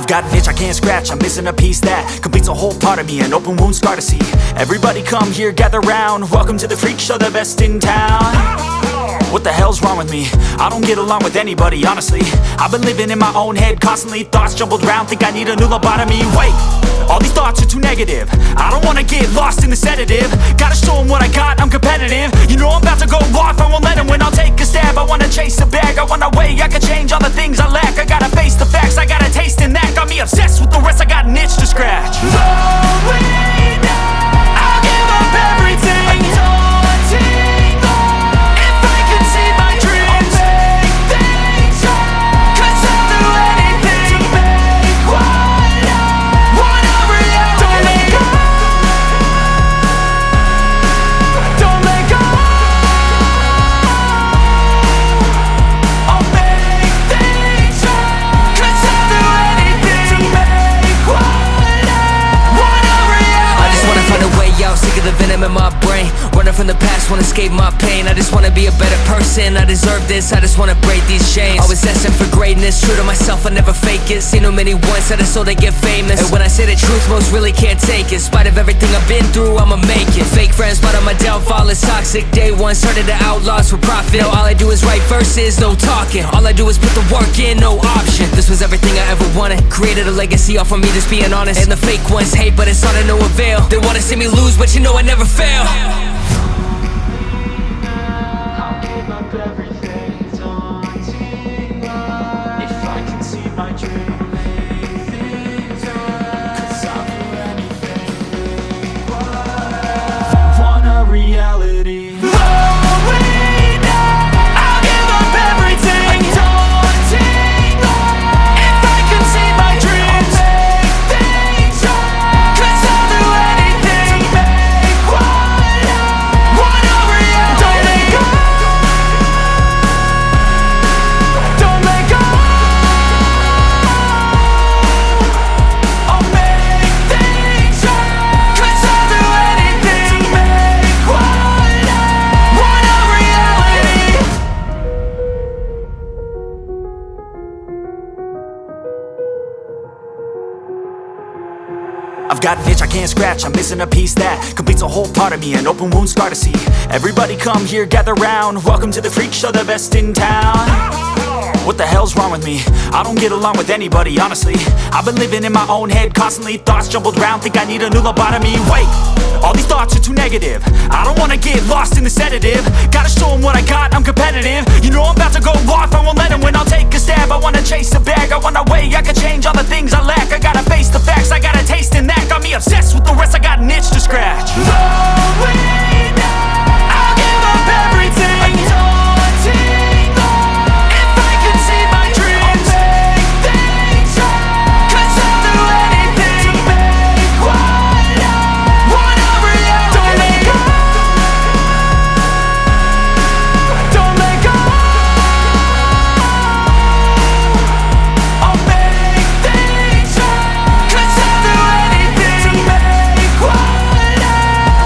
I've got an itch I can't scratch, I'm missing a piece that completes a whole part of me, an open wound scar to see. Everybody come here, gather round, welcome to the freak show, the best in town. What the hell's wrong with me? I don't get along with anybody, honestly. I've been living in my own head constantly, thoughts jumbled round, think I need a new lobotomy. Wait, all these thoughts are too negative, I don't wanna get lost in the sedative. Gotta show them what I got, I'm competitive. You know I'm about to go off, I won't let them win, I'll take a stab. I wanna chase a bag, I wanna weigh, I can change all the things I lack. I gotta face the facts, I got a taste in that. Got me obsessed with the rest, I got an itch to scratch. Lonely now, I'll give up everything. Daunting all, if I could see my dreams, I'll make things right. 'Cause I'll do anything to make what I want a reality. Don't let go, don't let go. I'll make things right. 'Cause I'll do anything to make what I want a reality. I just wanna find a way out, sick of the venom in my brain. Running from the past, wanna escape my pain. I just wanna be a better person, I deserve this. I just wanna break these chains. Always destined for greatness, true to myself, I never fake it. Seen too many once, I just so they get famous. And when I say the truth, most really can't take it. In spite of everything I've been through, I'ma make it. Fake friends, but on my downfall is toxic. Day one, started to outlaws for profit. Now all I do is write verses, no talking. All I do is put the work in, no option. This was everything I ever wanted. Created a legacy off of me, just being honest. And the fake ones hate, but it's all to no avail. They wanna see me lose, but you know I never fail. I'll give up everything, daunting all, if I can see my dream, make things right. 'Cause I'll do anything to make what I want a reality. Lonely now, I'll give up everything, daunting all, if I can see my dreams, make things right. 'Cause I'll do anything to make what I want a reality. Don't let go, don't let go. I'll make things right. 'Cause I'll do anything to make what I want a reality. I've got an itch I can't scratch, I'm missing a piece that completes a whole part of me, an open wound scar to see. Everybody come here, gather round, welcome to the freak show, the best in town. What the hell's wrong with me? I don't get along with anybody, honestly. I've been living in my own head constantly, thoughts jumbled round, think I need a new lobotomy. Wait, all these thoughts are too negative, I don't wanna get lost in the sedative. Gotta show them what I got, I'm competitive. You know I'm about to go off, I won't let them win, I'll take a stab. I wanna chase a bag, I wanna weigh, I can change all the things I lack. I gotta face the facts, I got a taste in that. Got me obsessed with the rest, I got an itch to scratch. Lonely now, I'll give up everything, daunting all, if I can see my dreams, I'll make things right. 'Cause I'll do anything to make what I want a reality. Don't let go, don't let go. I'll make things right. 'Cause I'll do anything to make what I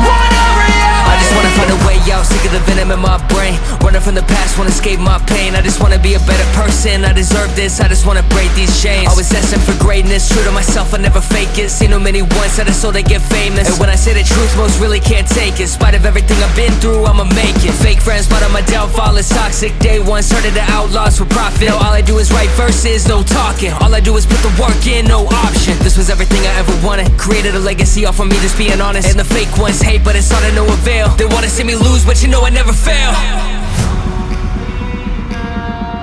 want a reality. I just wanna find a way out, sick of the venom in my brain. Running from the past, wanna escape my pain. I just wanna be a better person, I deserve this. I just wanna break these chains. Always destined for greatness, true to myself, I never fake it. Seen too many once, I just so they get famous. And when I say the truth, most really can't take it. In spite of everything I've been through, I'ma make it. Fake friends, but on my downfall is toxic. Day one, started to outlaws for profit. Now all I do is write verses, no talking. All I do is put the work in, no option. This was everything I ever wanted. Created a legacy off of me, just being honest. And the fake ones hate, but it's all to no avail. They wanna see me lose, but you know I never fail.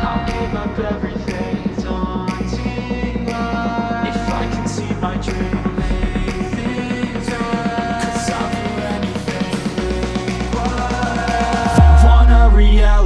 I'll give up everything, daunting all, if I can see my dream, make things right. 'Cause I'll do anything to make what I want a reality.